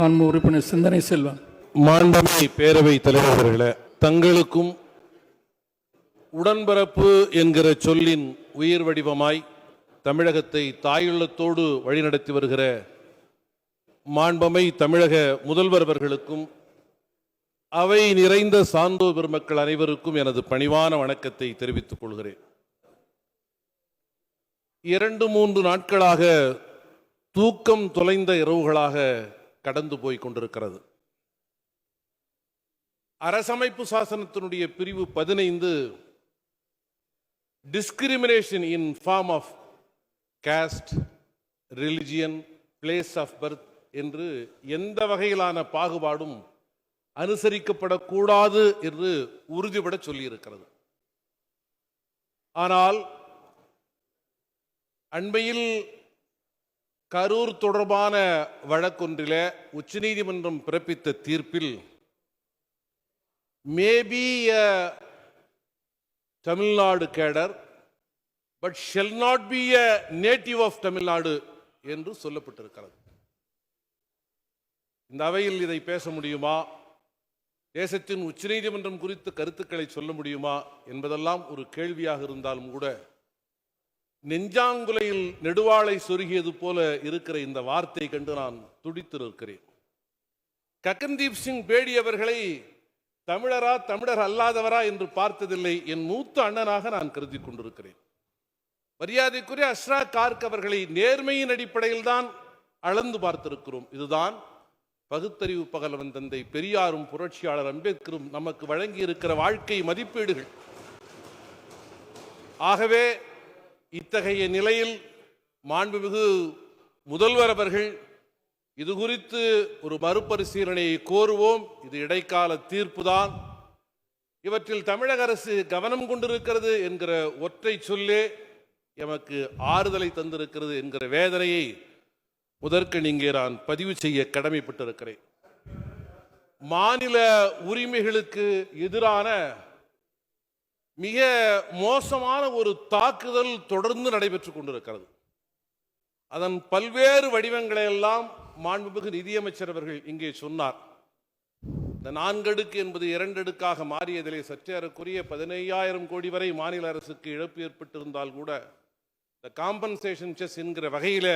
உறுப்பினர் சிந்தனை செல்வம். மாண்புமிகு பேரவை தலைவர்களே, தங்களுக்கும் உடன்பிறப்பு என்கிற சொல்லின் உயிர் வடிவமாய் தமிழகத்தை தாயுள்ளத்தோடு வழிநடத்தி வருகிற மாண்புமிகு தமிழக முதல்வர் அவர்களுக்கும் அவை நிறைந்த சான்றோர் பெருமக்கள் அனைவருக்கும் எனது பணிவான வணக்கத்தை தெரிவித்துக் கொள்கிறேன். 2-3 நாட்களாக தூக்கம் தொலைந்த இரவுகளாக கடந்து போய் கொண்டிருக்கிறது. அரசமைப்பு சாசனத்தினுடைய பிரிவு 15 discrimination in form of caste, religion, place of birth என்று எந்த வகையிலான பாகுபாடும் அனுசரிக்கப்படக்கூடாது என்று உறுதிபட சொல்லியிருக்கிறது. ஆனால் அண்மையில் கரூர் தொடர்பான வழக்கொன்றில் உச்சநீதிமன்றம் பிறப்பித்த தீர்ப்பில் maybe Tamil Nadu cadre but shall not be a native of Tamil Nadu என்று சொல்லப்பட்டிருக்கிறது. இந்த அவையில் இதை பேச முடியுமா, தேசத்தின் உச்சநீதிமன்றம் குறித்து கருத்துக்களை சொல்ல முடியுமா என்பதெல்லாம் ஒரு கேள்வியாக இருந்தாலும் கூட நெஞ்சாங்குலையில் நெடுவாளை சொருகியது போல இருக்கிற இந்த வார்த்தை கண்டு நான் துடித்திருக்கிறேன். ககன்தீப் சிங் பேடி அவர்களை தமிழரா தமிழர் அல்லாதவரா என்று பார்த்ததில்லை. என் மூத்த அண்ணனாக நான் கருதி கொண்டிருக்கிறேன். மரியாதைக்குரிய அஷ்ரா கார்க் அவர்களை நேர்மையின் அடிப்படையில் தான் அளந்து பார்த்திருக்கிறோம். இதுதான் பகுத்தறிவு பகலவன் தந்தை பெரியாரும் புரட்சியாளர் அம்பேத்கரும் நமக்கு வழங்கி இருக்கிற வாழ்க்கை மதிப்பீடுகள். ஆகவே இத்தகைய நிலையில் மாண்புமிகு முதல்வர் அவர்கள் இது குறித்து ஒரு மறுபரிசீலனையை கோருவோம். இது இடைக்கால தீர்ப்புதான். இவற்றில் தமிழக அரசு கவனம் கொண்டிருக்கிறது என்கிற ஒற்றை சொல்லே எமக்கு ஆறுதலை தந்திருக்கிறது என்கிற வேதனையை முதற்கண் இங்கே நான் பதிவு செய்ய கடமைப்பட்டிருக்கிறேன். மாநில உரிமைகளுக்கு எதிரான மிக மோசமான ஒரு தாக்குதல் தொடர்ந்து நடைபெற்றுக் கொண்டிருக்கிறது. அதன் பல்வேறு வடிவங்களை எல்லாம் மாண்புமிகு நிதியமைச்சர் அவர்கள் இங்கே சொன்னார். இந்த 4 அடுக்கு என்பது 2 அடுக்காக மாறியதிலே சற்றேறக்குரிய 15,000 கோடி வரை மாநில அரசுக்கு இழப்பு ஏற்பட்டிருந்தால் கூட இந்த காம்பன்சேஷன் செஸ் என்கிற வகையில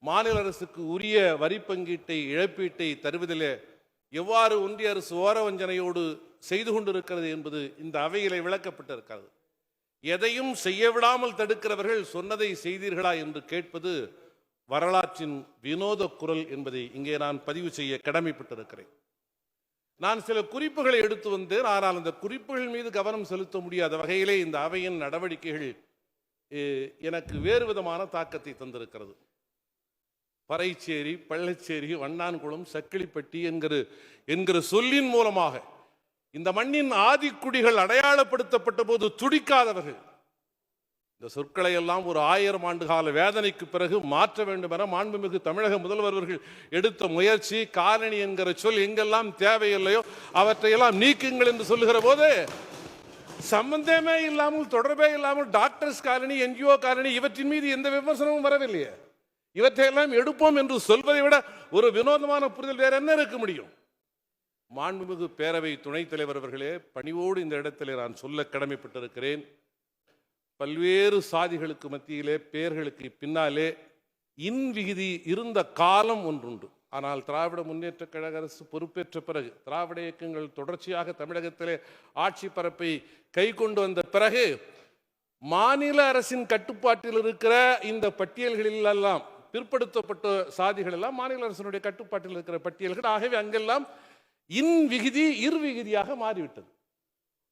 மாநில அரசுக்கு உரிய வரி பங்கீட்டை, இழப்பீட்டை தருவதிலே எவ்வாறு ஒன்றிய அரசு ஓரவஞ்சனையோடு செய்து கொண்டிருக்கிறது என்பது இந்த அவையிலே விளக்கப்பட்டிருக்கிறது. எதையும் செய்ய விடாமல் தடுக்கிறவர்கள் சொன்னதை செய்தீர்களா என்று கேட்பது வரலாற்றின் வினோத குரல் என்பதை இங்கே நான் பதிவு செய்ய கடமைப்பட்டிருக்கிறேன். நான் சில குறிப்புகளை எடுத்து வந்தேன். ஆனால் அந்த குறிப்புகள் மீது கவனம் செலுத்த முடியாத வகையிலே இந்த அவையின் நடவடிக்கைகள் எனக்கு வேறு விதமான தாக்கத்தை தந்திருக்கிறது. பறைச்சேரி, பள்ளச்சேரி, வண்ணான்குளம், சக்கிலிப்பட்டி என்கிற சொல்லின் மூலமாக இந்த மண்ணின் ஆதிக்குடிகள் அடையாளப்படுத்தப்பட்ட போது துடிக்காதவர்கள் இந்த சொற்களை எல்லாம் ஒரு 1000 ஆண்டு கால வேதனைக்கு பிறகு மாற்ற வேண்டும் என மாண்புமிகு தமிழக முதல்வர் அவர்கள் எடுத்த முயற்சி. காலனி என்கிற சொல் எங்கெல்லாம் தேவையில்லையோ அவற்றையெல்லாம் நீக்குங்கள் என்று சொல்லுகிற போது சம்பந்தமே இல்லாமல், தொடர்பே இல்லாமல் டாக்டர்ஸ் காலனி, என்ஜிஓ காலனி இவற்றின் மீது எந்த விமர்சனமும் வரவில்லையே. இவற்றையெல்லாம் எடுப்போம் என்று சொல்வதை விட ஒரு வினோதமான புரிதல் வேற என்ன இருக்க முடியும்? மாண்புமிகு பேரவை துணைத் தலைவர் அவர்களே, பணிவோடு இந்த இடத்திலே நான் சொல்ல கடமைப்பட்டிருக்கிறேன். பல்வேறு சாதிகளுக்கு மத்தியிலே, பெயர்களுக்கு பின்னாலே இன் விகுதி இருந்த காலம் ஒன்றுண்டு. ஆனால் திராவிட முன்னேற்ற கழக அரசு பொறுப்பேற்ற பிறகு, திராவிட இயக்கங்கள் தொடர்ச்சியாக தமிழகத்திலே ஆட்சி பரப்பை கை கொண்டு வந்த பிறகு மாநில அரசின் கட்டுப்பாட்டில் இருக்கிற இந்த பட்டியல்களில் எல்லாம் பிற்படுத்தப்பட்ட சாதிகள் எல்லாம் மாநில அரசினுடைய கட்டுப்பாட்டில் இருக்கிற பட்டியல்கள். ஆகவே அங்கெல்லாம் இன் விகுதி இர் விகுதியாக மாறிவிட்டது.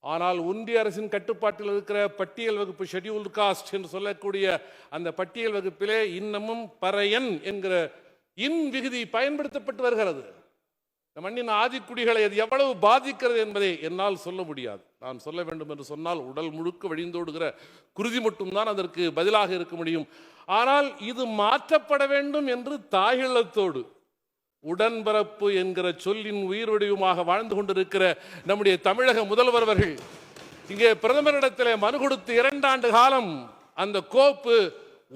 ஆனால் ஒன்றிய அரசின் கட்டுப்பாட்டில் இருக்கிற பட்டியல் வகுப்பு, ஷெட்யூல்டு காஸ்ட் என்று சொல்லக்கூடிய அந்த பட்டியல் வகுப்பிலே இன்னமும் பறையன் என்கிற இன் விகுதி பயன்படுத்தப்பட்டு வருகிறது. இந்த மண்ணின் ஆதிக்குடிகளை அது எவ்வளவு பாதிக்கிறது என்பதை என்னால் சொல்ல முடியாது. நான் சொல்ல வேண்டும் என்று சொன்னால் உடல் முழுக்க வழிந்தோடுகிற குருதி மட்டும்தான் அதற்கு பதிலாக இருக்க முடியும். ஆனால் இது மாற்றப்பட வேண்டும் என்று தாயுள்ளத்தோடு உடன்பிறப்பு என்கிற சொல்லின் உயிர் வடிவமாக வாழ்ந்து கொண்டிருக்கிற நம்முடைய தமிழக முதல்வர் அவர்கள் இங்கே பிரதமரிடத்திலே மனு கொடுத்து 2 ஆண்டு காலம் அந்த கோப்பு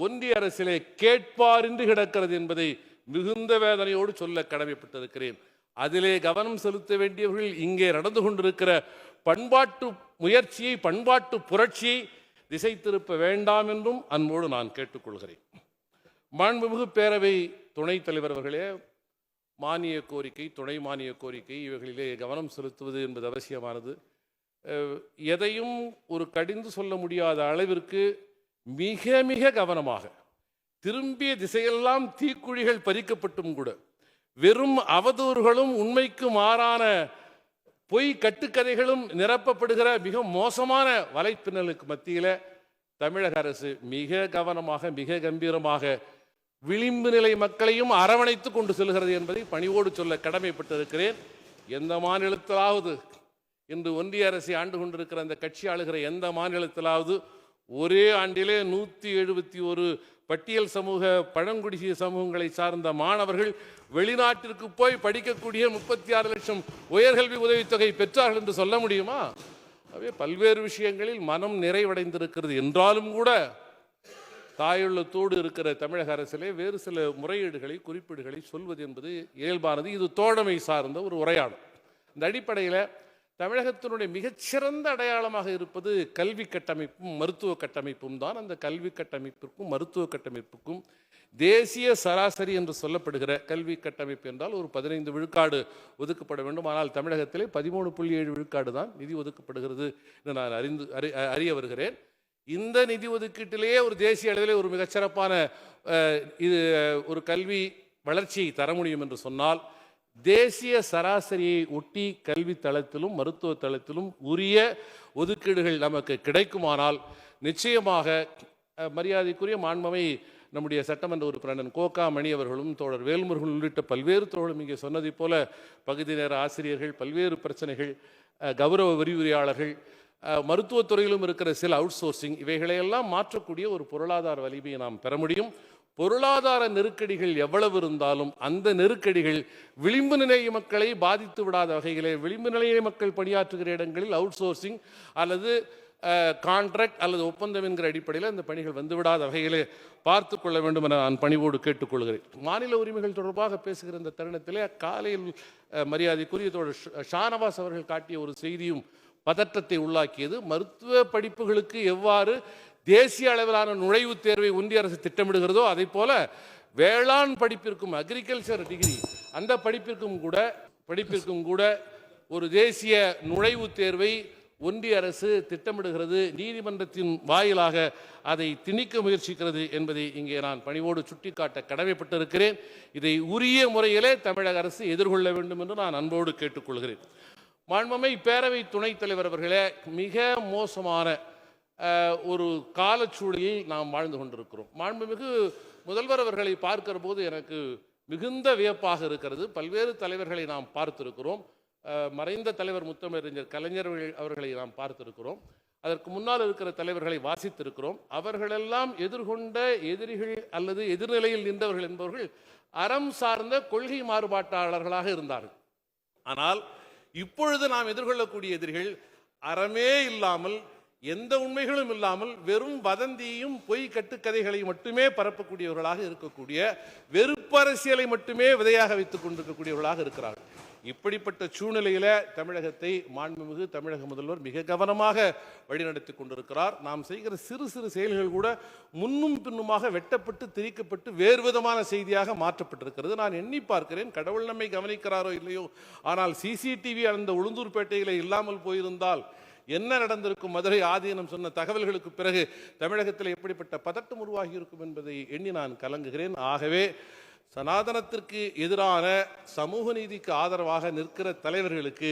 ஒன்றிய அரசிலே கேட்பாரின்றி கிடக்கிறது என்பதை மிகுந்த வேதனையோடு சொல்ல கடமைப்பட்டிருக்கிறேன். அதிலே கவனம் செலுத்த வேண்டியவர்கள் இங்கே நடந்து கொண்டிருக்கிற பண்பாட்டு முயற்சியை, பண்பாட்டு புரட்சியை திசை திருப்ப வேண்டாம் என்றும் அன்போடு நான் கேட்டுக்கொள்கிறேன். மாண்புமிகு பேரவை துணைத் தலைவர் அவர்களே, மானிய கோரிக்கை, துணை மானிய கோரிக்கை இவைகளிலே கவனம் செலுத்துவது என்பது அவசியமானது. எதையும் ஒரு கடிந்து சொல்ல முடியாத அளவிற்கு மிக மிக கவனமாக திரும்பிய திசையெல்லாம் தீக்குழிகள் பறிக்கப்பட்டும் கூட வெறும் அவதூறுகளும் உண்மைக்கு மாறான பொய் கட்டுக்கதைகளும் நிரப்பப்படுகிற மிக மோசமான வலைப்பின்னலுக்கு மத்தியில் தமிழக அரசு மிக கவனமாக, மிக கம்பீரமாக விளிம்பு நிலை மக்களையும் அரவணைத்து கொண்டு செல்கிறது என்பதை பணிவோடு சொல்ல கடமைப்பட்டிருக்கிறேன். எந்த மாநிலத்திலாவது, இன்று ஒன்றிய அரசை ஆண்டு கொண்டிருக்கிற அந்த கட்சி ஆளுகிற எந்த மாநிலத்திலாவது ஒரே ஆண்டிலே 171 பட்டியல் சமூக, பழங்குடியின சமூகங்களை சார்ந்த மாணவர்கள் வெளிநாட்டிற்கு போய் படிக்கக்கூடிய 36 லட்சம் உயர்கல்வி உதவித்தொகை பெற்றார்கள் என்று சொல்ல முடியுமா? அவை பல்வேறு விஷயங்களில் மனம் நிறைவடைந்திருக்கிறது என்றாலும் கூட தாயுள்ளத்தோடு இருக்கிற தமிழக அரசிலே வேறு சில முறையீடுகளை, குறிப்பீடுகளை சொல்வது என்பது இயல்பானது. இது தோழமை சார்ந்த ஒரு உரையாடல். இந்த அடிப்படையில் தமிழகத்தினுடைய மிகச்சிறந்த அடையாளமாக இருப்பது கல்வி கட்டமைப்பும் மருத்துவ கட்டமைப்பும் தான். அந்த கல்வி கட்டமைப்பிற்கும் மருத்துவ கட்டமைப்புக்கும் தேசிய சராசரி என்று சொல்லப்படுகிற கல்வி கட்டமைப்பு என்றால் ஒரு 15 விழுக்காடு ஒதுக்கப்பட வேண்டும். ஆனால் தமிழகத்திலே 13.7 விழுக்காடு தான் நிதி ஒதுக்கப்படுகிறது என்று நான் அறிய வருகிறேன். இந்த நிதி ஒதுக்கீட்டிலேயே ஒரு தேசிய அளவிலே ஒரு மிகச்சிறப்பான இது ஒரு கல்வி வளர்ச்சியை தர முடியும் என்று சொன்னால், தேசிய சராசரியை ஒட்டி கல்வி தளத்திலும் மருத்துவ தளத்திலும் உரிய ஒதுக்கீடுகள் நமக்கு கிடைக்குமானால் நிச்சயமாக மரியாதைக்குரிய மாண்புமை நம்முடைய சட்டமன்ற உறுப்பினர் கோகா மணி அவர்களும் தோழர் வேல்முருகன் உள்ளிட்ட பல்வேறு தோழரும் இங்கே சொன்னதை போல பகுதி நேர ஆசிரியர்கள், பல்வேறு பிரச்சனைகள், கௌரவ விரிவுரையாளர்கள், மருத்துவத்துறையிலும் இருக்கிற சில அவுட் சோர்சிங், இவைகளையெல்லாம் மாற்றக்கூடிய ஒரு பொருளாதார வலிமையை நாம் பெற முடியும். பொருளாதார நெருக்கடிகள் எவ்வளவு இருந்தாலும் அந்த நெருக்கடிகள் விளிம்பு நிலை மக்களை பாதித்து விடாத வகையிலே, விளிம்பு நிலைய மக்கள் பணியாற்றுகிற இடங்களில் அவுட் சோர்சிங் அல்லது கான்ட்ராக்ட் அல்லது ஒப்பந்தம் என்கிற அடிப்படையில் அந்த பணிகள் வந்துவிடாத வகையிலே பார்த்து கொள்ள வேண்டும் என நான் பணிவோடு கேட்டுக்கொள்கிறேன். மாநில உரிமைகள் தொடர்பாக பேசுகிற இந்த தருணத்திலே காலையில் மரியாதைக்குரிய தோழர் ஷானவாஸ் அவர்கள் காட்டிய ஒரு செய்தியும் பதற்றத்தை உள்ளாக்கியது. மருத்துவ படிப்புகளுக்கு எவ்வாறு தேசிய அளவிலான நுழைவுத் தேர்வை ஒன்றிய அரசு திட்டமிடுகிறதோ அதை போல வேளாண் படிப்பிற்கும், அக்ரிகல்ச்சர் டிகிரி அந்த படிப்பிற்கும் கூட ஒரு தேசிய நுழைவுத் தேர்வை ஒன்றிய அரசு திட்டமிடுகிறது. நீதிமன்றத்தின் வாயிலாக அதை திணிக்க முயற்சிக்கிறது என்பதை இங்கே நான் பணிவோடு சுட்டிக்காட்ட கடமைப்பட்டிருக்கிறேன். இதை உரிய முறையிலே தமிழக அரசு எதிர்கொள்ள வேண்டும் என்று நான் அன்போடு கேட்டுக்கொள்கிறேன். மாண்புமை பேரவை துணைத் தலைவர் அவர்களே, மிக மோசமான ஒரு காலச்சூழலில் நாம் வாழ்ந்து கொண்டிருக்கிறோம். மாண்புமிகு முதல்வர் அவர்களை பார்க்கிற போது எனக்கு மிகுந்த வியப்பாக இருக்கிறது. பல்வேறு தலைவர்களை நாம் பார்த்திருக்கிறோம். மறைந்த தலைவர் முத்தமிழறிஞர் கலைஞர் அவர்களை நாம் பார்த்திருக்கிறோம். அதற்கு முன்னால் இருக்கிற தலைவர்களை வாசித்திருக்கிறோம். அவர்களெல்லாம் எதிர்கொண்ட எதிரிகள் அல்லது எதிர்நிலையில் நின்றவர்கள் என்பவர்கள் அறம் சார்ந்த கொள்கை மாறுபாட்டாளர்களாக இருந்தார்கள். ஆனால் இப்பொழுது நாம் எதிர்கொள்ளக்கூடிய எதிரிகள் அறமே இல்லாமல், எந்த உண்மைகளும் இல்லாமல், வெறும் வதந்தியையும் பொய் கட்டுக்கதைகளை மட்டுமே பரப்பக்கூடியவர்களாக இருக்கக்கூடிய, வெறுப்பரசியலை மட்டுமே விதையாக வைத்துக் கொண்டிருக்கக்கூடியவர்களாக இருக்கிறார்கள். இப்படிப்பட்ட சூழ்நிலையில தமிழகத்தை மாண்புமிகு தமிழக முதல்வர் மிக கவனமாக வழிநடத்தி கொண்டிருக்கிறார். நாம் செய்கிற சிறு சிறு செயல்கள் கூட முன்னும் பின்னுமாக வெட்டப்பட்டு திரிக்கப்பட்டு வேறு விதமான செய்தியாக மாற்றப்பட்டிருக்கிறது. நான் எண்ணி பார்க்கிறேன், கடவுள் நம்மை கவனிக்கிறாரோ இல்லையோ, ஆனால் சிசிடிவி அந்த உளுந்தூர்பேட்டையில் இல்லாமல் போயிருந்தால் என்ன நடந்திருக்கும்? மதுரை ஆதீனம் சொன்ன தகவல்களுக்கு பிறகு தமிழகத்தில் எப்படிப்பட்ட பதட்டம் உருவாகி இருக்கும் என்பதை எண்ணி நான் கலங்குகிறேன். ஆகவே சனாதனத்திற்கு எதிரான, சமூக நீதிக்கு ஆதரவாக நிற்கிற தலைவர்களுக்கு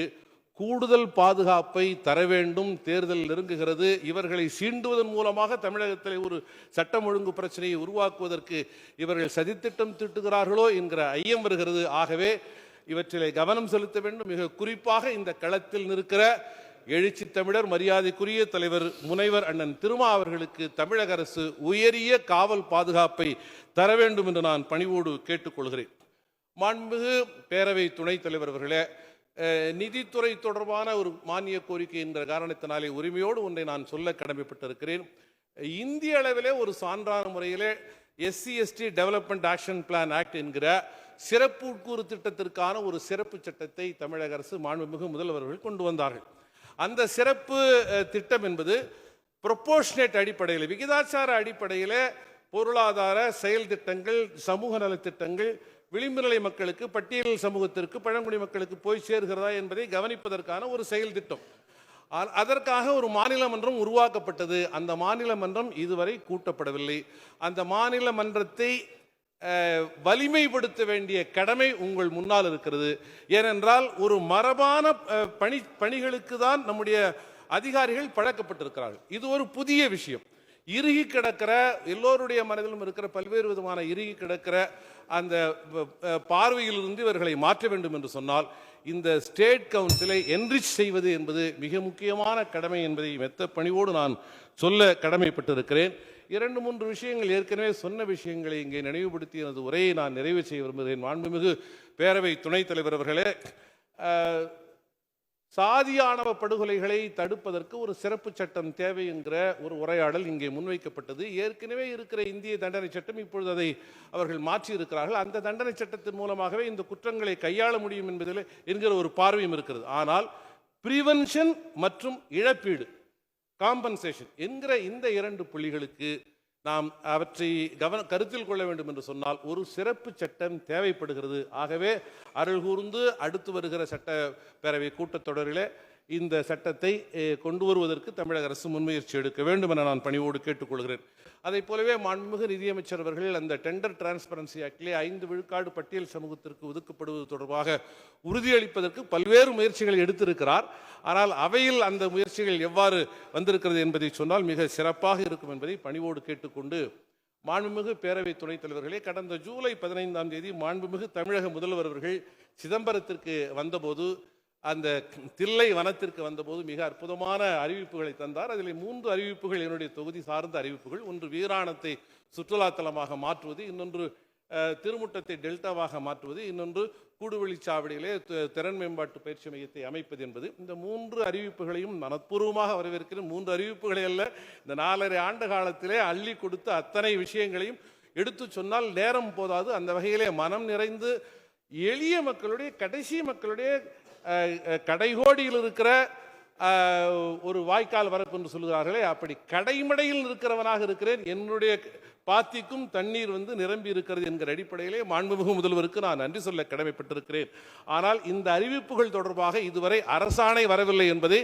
கூடுதல் பாதுகாப்பை தர வேண்டும். தேர்தல் நெருங்குகிறது. இவர்களை சீண்டுவதன் மூலமாக தமிழகத்தில் ஒரு சட்டம் ஒழுங்கு பிரச்சனையை உருவாக்குவதற்கு இவர்கள் சதித்திட்டம் தீட்டுகிறார்களோ என்கிற ஐயம் வருகிறது. ஆகவே இவற்றிலே கவனம் செலுத்த வேண்டும். மிக குறிப்பாக இந்த களத்தில் நிற்கிற எழுச்சி தமிழர் மரியாதைக்குரிய தலைவர் முனைவர் அண்ணன் திருமா அவர்களுக்கு தமிழக அரசு உயரிய காவல் பாதுகாப்பை தர வேண்டும் என்று நான் பணிவோடு கேட்டுக்கொள்கிறேன். மாண்புமிகு பேரவை துணைத் தலைவர் அவர்களே, நிதித்துறை தொடர்பான ஒரு மானிய கோரிக்கை என்ற காரணத்தினாலே உரிமையோடு ஒன்றை நான் சொல்ல கடமைப்பட்டிருக்கிறேன். இந்திய அளவிலே ஒரு சான்றான முறையிலே SC/ST development action plan act என்கிற சிறப்பு உட்கூறு திட்டத்திற்கான ஒரு சிறப்பு சட்டத்தை தமிழக அரசு மாண்புமிகு முதல்வர்கள் கொண்டு வந்தார்கள். அந்த சிறப்பு திட்டம் என்பது ப்ரொபோர்ஷனேட் அடிப்படையில், விகிதாச்சார அடிப்படையில் பொருளாதார செயல் திட்டங்கள், சமூக நலத்திட்டங்கள் விளிம்பு நிலை மக்களுக்கு, பட்டியல் சமூகத்திற்கு, பழங்குடி மக்களுக்கு போய் சேர்கிறதா என்பதை கவனிப்பதற்கான ஒரு செயல் திட்டம். அதற்காக ஒரு மாநில மன்றம் உருவாக்கப்பட்டது. அந்த மாநில மன்றம் இதுவரை கூட்டப்படவில்லை. அந்த மாநில மன்றத்தை வலிமைப்படுத்த வேண்டிய கடமை உங்கள் முன்னால் இருக்கிறது. ஏனென்றால் ஒரு மரபான பணிகளுக்கு தான் நம்முடைய அதிகாரிகள் பழக்கப்பட்டிருக்கிறார்கள். இது ஒரு புதிய விஷயம். இறுகி கிடக்கிற, எல்லோருடைய மனதிலும் இருக்கிற பல்வேறு விதமான இறுகி கிடக்கிற அந்த பார்வையிலிருந்து இவர்களை மாற்ற வேண்டும் என்று சொன்னால் இந்த ஸ்டேட் கவுன்சிலை என்ரிச் செய்வது என்பது மிக முக்கியமான கடமை என்பதை மெத்த பணிவோடு நான் சொல்ல கடமைப்பட்டிருக்கிறேன். 2-3 விஷயங்கள் ஏற்கனவே சொன்ன விஷயங்களை இங்கே நினைவுபடுத்தி எனது உரையை நான் நிறைவு செய்ய விரும்புகிறேன். மாண்புமிகு பேரவை துணைத் தலைவர் அவர்களே, சாதி ஆணவ படுகொலைகளை தடுப்பதற்கு ஒரு சிறப்பு சட்டம் தேவை என்கிற ஒரு உரையாடல் இங்கே முன்வைக்கப்பட்டது. ஏற்கனவே இருக்கிற இந்திய தண்டனை சட்டம் இப்பொழுது அதை அவர்கள் மாற்றி இருக்கிறார்கள். அந்த தண்டனை சட்டத்தின் மூலமாகவே இந்த குற்றங்களை கையாள முடியும் என்பதில் என்கிற ஒரு பார்வையும் இருக்கிறது. ஆனால் பிரிவென்ஷன் மற்றும் இழப்பீடு, காம்பன்சேஷன் என்கிற இந்த 2 புள்ளிகளுக்கு நாம் அவற்றை கருத்தில் கொள்ள வேண்டும் என்று சொன்னால் ஒரு சிறப்பு சட்டம் தேவைப்படுகிறது. ஆகவே அருள் கூர்ந்து அடுத்து வருகிற சட்டப்பேரவை கூட்டத்தொடரில் இந்த சட்டத்தை கொண்டு வருவதற்கு தமிழக அரசு முன்முயற்சி எடுக்க வேண்டும் என நான் பணிவோடு கேட்டுக்கொள்கிறேன். அதை போலவே மாண்புமிகு நிதியமைச்சர் அவர்கள் அந்த டெண்டர் டிரான்ஸ்பரன்சி ஆக்டிலே 5 விழுக்காடு பட்டியல் சமூகத்திற்கு ஒதுக்கப்படுவது தொடர்பாக உறுதியளிப்பதற்கு பல்வேறு முயற்சிகளை எடுத்திருக்கிறார். ஆனால் அவையில் அந்த முயற்சிகள் எவ்வாறு வந்திருக்கிறது என்பதை சொன்னால் மிக சிறப்பாக இருக்கும் என்பதை பணிவோடு கேட்டுக்கொண்டு, மாண்புமிகு பேரவை துணைத் தலைவர்களே, கடந்த ஜூலை 15ஆம் தேதி மாண்புமிகு தமிழக முதல்வர் அவர்கள் சிதம்பரத்திற்கு வந்தபோது, அந்த தில்லை வனத்திற்கு வந்தபோது மிக அற்புதமான அறிவிப்புகளை தந்தார். அதில் 3 அறிவிப்புகள் என்னுடைய தொகுதி சார்ந்த அறிவிப்புகள். ஒன்று வீராணத்தை சுற்றுலாத்தலமாக மாற்றுவது, இன்னொன்று திருமுட்டத்தை டெல்டாவாக மாற்றுவது, இன்னொன்று கூடுவெளிச்சாவடியிலே திறன் மேம்பாட்டு பயிற்சி மையத்தை அமைப்பது என்பது. இந்த 3 அறிவிப்புகளையும் மனப்பூர்வமாக வரவேற்கிறேன். 3 அறிவிப்புகளை அல்ல, இந்த 4.5 ஆண்டு காலத்திலே அள்ளி கொடுத்த அத்தனை விஷயங்களையும் எடுத்து சொன்னால் நேரம் போதாது. அந்த வகையிலே மனம் நிறைந்து எளிய மக்களுடைய, கடைசி மக்களுடைய கடைகோடியில் இருக்கிற ஒரு வாய்க்கால் வரப்பு என்று சொல்கிறார்களே, அப்படி கடைமடையில் இருக்கிறவனாக இருக்கிறேன். என்னுடைய பாத்திக்கும் தண்ணீர் நிரம்பி இருக்கிறது என்கிற அடிப்படையிலே மாண்புமிகு முதல்வருக்கு நான் நன்றி சொல்ல கடமைப்பட்டிருக்கிறேன். ஆனால் இந்த அறிவிப்புகள் தொடர்பாக இதுவரை அரசாணை வரவில்லை என்பதை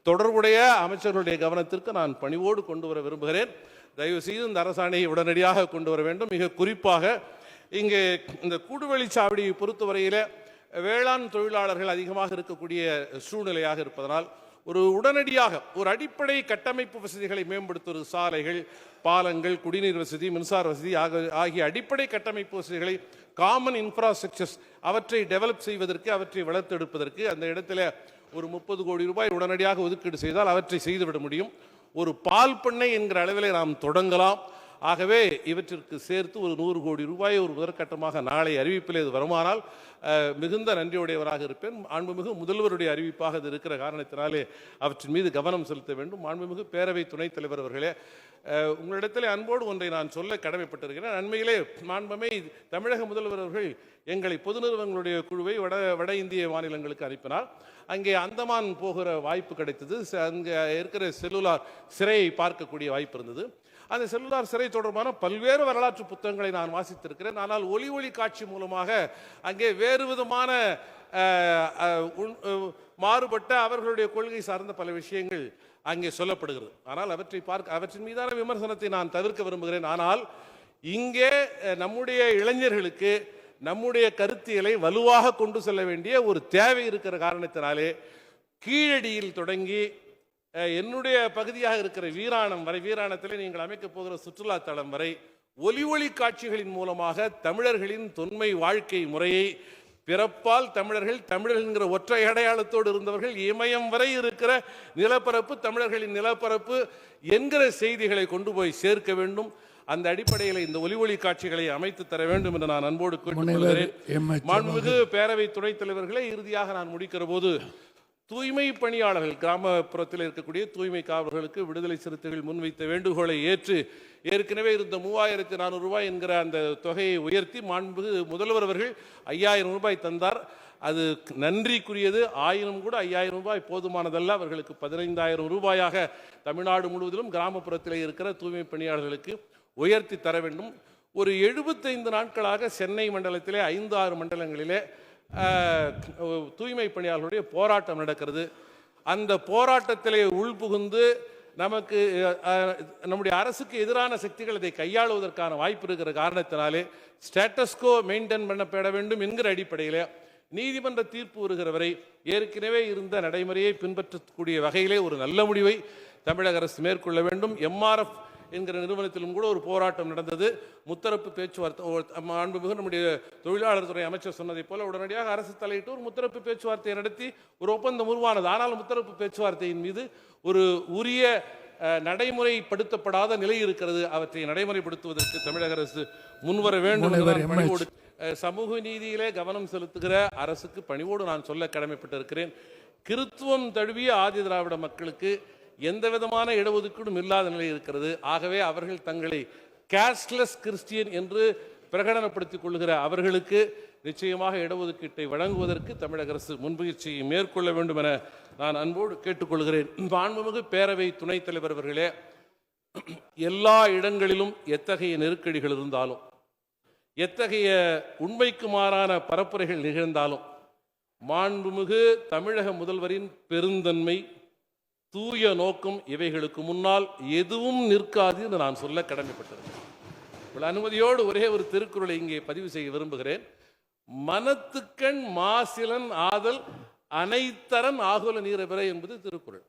தொடர்புடைய அமைச்சர்களுடைய கவனத்திற்கு நான் பணிவோடு கொண்டு வர விரும்புகிறேன். தயவு செய்து இந்த அரசாணையை உடனடியாக கொண்டு வர வேண்டும். மிக குறிப்பாக இங்கே இந்த கூடுவெளிச்சாவடியை பொறுத்தவரையில் வேளாண் தொழிலாளர்கள் அதிகமாக இருக்கக்கூடிய சூழ்நிலையாக இருப்பதனால் ஒரு உடனடியாக ஒரு அடிப்படை கட்டமைப்பு வசதிகளை மேம்படுத்துவது, சாலைகள், பாலங்கள், குடிநீர் வசதி, மின்சார வசதி ஆகிய அடிப்படை கட்டமைப்பு வசதிகளை, காமன் இன்ஃப்ராஸ்ட்ரக்சர்ஸ் அவற்றை டெவலப் செய்வதற்கு, அவற்றை வளர்த்தெடுப்பதற்கு அந்த இடத்துல ஒரு 30 கோடி ரூபாய் உடனடியாக ஒதுக்கீடு செய்தால் அவற்றை செய்துவிட முடியும். ஒரு பால் பண்ணை என்கிற அளவில் நாம் தொடங்கலாம். ஆகவே இவற்றிற்கு சேர்த்து ஒரு 100 கோடி ரூபாய் ஒரு முதற்கட்டமாக நாளை அறிவிப்பில் இது வருமானால் மிகுந்த நன்றியுடையவராக இருப்பேன். மாண்புமிகு முதல்வருடைய அறிவிப்பாக இது இருக்கிற காரணத்தினாலே அவற்றின் மீது கவனம் செலுத்த வேண்டும். மாண்புமிகு பேரவை துணைத் தலைவர் அவர்களே, உங்களிடத்தில் அன்போடு ஒன்றை நான் சொல்ல கடமைப்பட்டிருக்கிறேன். நன்மையிலே மாண்புமை தமிழக முதல்வர் அவர்கள் எங்களை பொது நிறுவனங்களுடைய குழுவை வட இந்திய மாநிலங்களுக்கு அனுப்பினார். அங்கே அந்தமான் போகிற வாய்ப்பு கிடைத்தது. அங்கே இருக்கிற செல்லுலார் சிறையை பார்க்கக்கூடிய வாய்ப்பு இருந்தது. அந்த செல்லுலார் சிறை தொடர்பான பல்வேறு வரலாற்று புத்தகங்களை நான் வாசித்திருக்கிறேன். ஆனால் ஒளி காட்சி மூலமாக அங்கே வேறு விதமான மாறுபட்ட அவர்களுடைய கொள்கை சார்ந்த பல விஷயங்கள் அங்கே சொல்லப்படுகிறது. ஆனால் அவற்றின் மீதான விமர்சனத்தை நான் தவிர்க்க விரும்புகிறேன். ஆனால் இங்கே நம்முடைய இளைஞர்களுக்கு நம்முடைய கருத்தியலை வலுவாக கொண்டு செல்ல வேண்டிய ஒரு தேவை இருக்கிற காரணத்தினாலே கீழடியில் தொடங்கி என்னுடைய பகுதியாக இருக்கிற வீராணம் வரை, வீராணத்தில் நீங்கள் அமைக்கப் போகிற சுற்றுலா தலம் வரை ஒளி காட்சிகளின் மூலமாக தமிழர்களின் தொன்மை வாழ்க்கை முறையை, பிறப்பால் தமிழர்கள் என்கிற ஒற்றை அடையாளத்தோடு இருந்தவர்கள் இமயம் வரை இருக்கிற நிலப்பரப்பு தமிழர்களின் நிலப்பரப்பு என்கிற செய்திகளை கொண்டு போய் சேர்க்க வேண்டும். அந்த அடிப்படையில் இந்த ஒளி காட்சிகளை அமைத்து தர வேண்டும் என்று நான் அன்போடு கேட்டுக்கொள்கிறேன். மாண்புமிகு பேரவை துணைத் தலைவர்களே, இறுதியாக நான் முடிக்கிற போது தூய்மை பணியாளர்கள், கிராமப்புறத்தில் இருக்கக்கூடிய தூய்மை காவலர்களுக்கு விடுதலை சிறுத்தைகள் முன்வைத்த வேண்டுகோளை ஏற்று ஏற்கனவே இருந்த 3400 ரூபாய் என்கிற அந்த தொகையை உயர்த்தி மாண்புமிகு முதல்வர் அவர்கள் 5000 ரூபாய் தந்தார். அது நன்றிக்குரியது. ஆயினும் கூட 5000 ரூபாய் போதுமானதல்ல. அவர்களுக்கு 15000 ரூபாயாக தமிழ்நாடு முழுவதிலும் கிராமப்புறத்தில் இருக்கிற தூய்மை பணியாளர்களுக்கு உயர்த்தி தர வேண்டும். ஒரு 75 நாட்களாக சென்னை மண்டலத்திலே 5-6 மண்டலங்களிலே தூய்மை பணியாளர்களுடைய போராட்டம் நடக்கிறது. அந்த போராட்டத்திலே உள்புகுந்து நமக்கு நம்முடைய அரசுக்கு எதிரான சக்திகள் அதை கையாளுவதற்கான வாய்ப்பு இருக்கிற காரணத்தினாலே ஸ்டேட்டஸ்கோ மெயின்டைன் பண்ணப்பட வேண்டும் என்கிற அடிப்படையில் நீதிமன்ற தீர்ப்பு வருகிற வரை ஏற்கனவே இருந்த நடைமுறையை பின்பற்றக்கூடிய வகையிலே ஒரு நல்ல முடிவை தமிழக அரசு மேற்கொள்ள வேண்டும். MRF என்கிற நிறுவனத்திலும் கூட ஒரு போராட்டம் நடந்தது. முத்தரப்பு பேச்சுவார்த்தை, மாண்புமிகு நம்முடைய தொழிலாளர் துறை அமைச்சர் சொன்னதை போல உடனடியாக அரசு தலையிட்டு ஒரு முத்தரப்பு பேச்சுவார்த்தையை நடத்தி ஒரு ஒப்பந்தம் உருவானது. ஆனால் முத்தரப்பு பேச்சுவார்த்தையின் மீது ஒரு உரிய நடைமுறைப்படுத்தப்படாத நிலை இருக்கிறது. அவற்றை நடைமுறைப்படுத்துவதற்கு தமிழக அரசு முன்வர வேண்டும். சமூக நீதியிலே கவனம் செலுத்துகிற அரசுக்கு பணிவோடு நான் சொல்ல கடமைப்பட்டிருக்கிறேன். கிறித்துவம் தழுவிய ஆதி திராவிட மக்களுக்கு எந்த விதமான இடஒதுக்கீடும் இல்லாத நிலை இருக்கிறது. ஆகவே அவர்கள் தங்களை கேஸ்ட்லெஸ் கிறிஸ்டியன் என்று பிரகடனப்படுத்திக் கொள்கிற அவர்களுக்கு நிச்சயமாக இடஒதுக்கீட்டை வழங்குவதற்கு தமிழக அரசு முன்முயற்சியை மேற்கொள்ள வேண்டும் என நான் அன்போடு கேட்டுக்கொள்கிறேன். மாண்புமிகு பேரவை துணைத் தலைவர் அவர்களே, எல்லா இடங்களிலும் எத்தகைய நெருக்கடிகள் இருந்தாலும், எத்தகைய உண்மைக்கு மாறான பரப்புரைகள் நிகழ்ந்தாலும், மாண்புமிகு தமிழக முதல்வரின் பெருந்தன்மை, தூய நோக்கம் இவைகளுக்கு முன்னால் எதுவும் நிற்காது என்று நான் சொல்ல கடமைப்பட்டிருக்கிறேன். அனுமதியோடு ஒரே ஒரு திருக்குறளை இங்கே பதிவு செய்ய விரும்புகிறேன். மனத்துக்கண் மாசிலன் ஆதல் அனைத்தரன் ஆகுல நீரபிற என்பது திருக்குறள்.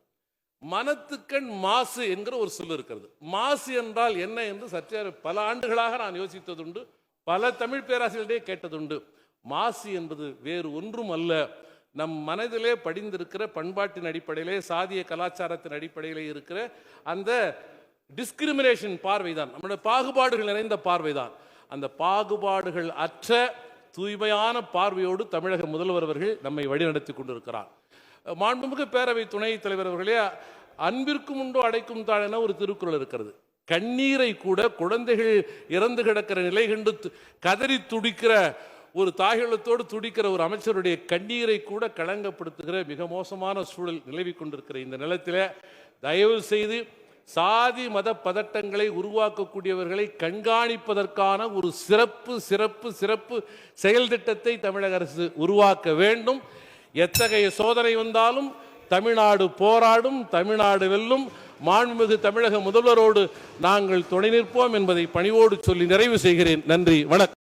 மனத்துக்கண் மாசு என்கிற ஒரு சொல் இருக்கிறது. மாசு என்றால் என்ன என்று சற்றே பல ஆண்டுகளாக நான் யோசித்ததுண்டு, பல தமிழ் பேராசிரியர்களே கேட்டதுண்டு. மாசு என்பது வேறு ஒன்றும் அல்ல, நம் மனதிலே படிந்திருக்கிற பண்பாட்டின் அடிப்படையிலே, சாதிய கலாச்சாரத்தின் அடிப்படையிலே இருக்கிற அந்த டிஸ்கிரிமினேஷன் பார்வைதான், நம்முடைய பாகுபாடுகள் நிறைந்த பார்வைதான். அந்த பாகுபாடுகள் அற்ற தூய்மையான பார்வையோடு தமிழக முதல்வர் அவர்கள் நம்மை வழிநடத்தி கொண்டிருக்கிறார். மாண்புமிகு பேரவை துணைத் தலைவர் அவர்களே, அன்பிற்கும் உண்டோ அடைக்கும் தாழ் என ஒரு திருக்குறள் இருக்கிறது. கண்ணீரை கூட, குழந்தைகள் இறந்து கிடக்கிற நிலை கண்டு கதறி துடிக்கிற ஒரு தாய்களத்தோடு துடிக்கிற ஒரு அமைச்சருடைய கண்ணீரை கூட களங்கப்படுத்துகிற மிக மோசமான சூழல் நிலவி கொண்டிருக்கிற இந்த நிலத்தில் தயவு செய்து சாதி மத பதட்டங்களை உருவாக்கக்கூடியவர்களை கண்காணிப்பதற்கான ஒரு சிறப்பு சிறப்பு சிறப்பு செயல் திட்டத்தை தமிழக அரசு உருவாக்க வேண்டும். எத்தகைய சோதனை வந்தாலும் தமிழ்நாடு போராடும், தமிழ்நாடு வெல்லும். மாண்புமிகு தமிழக முதல்வரோடு நாங்கள் துணை நிற்போம் என்பதை பணிவோடு சொல்லி நிறைவு செய்கிறேன். நன்றி, வணக்கம்.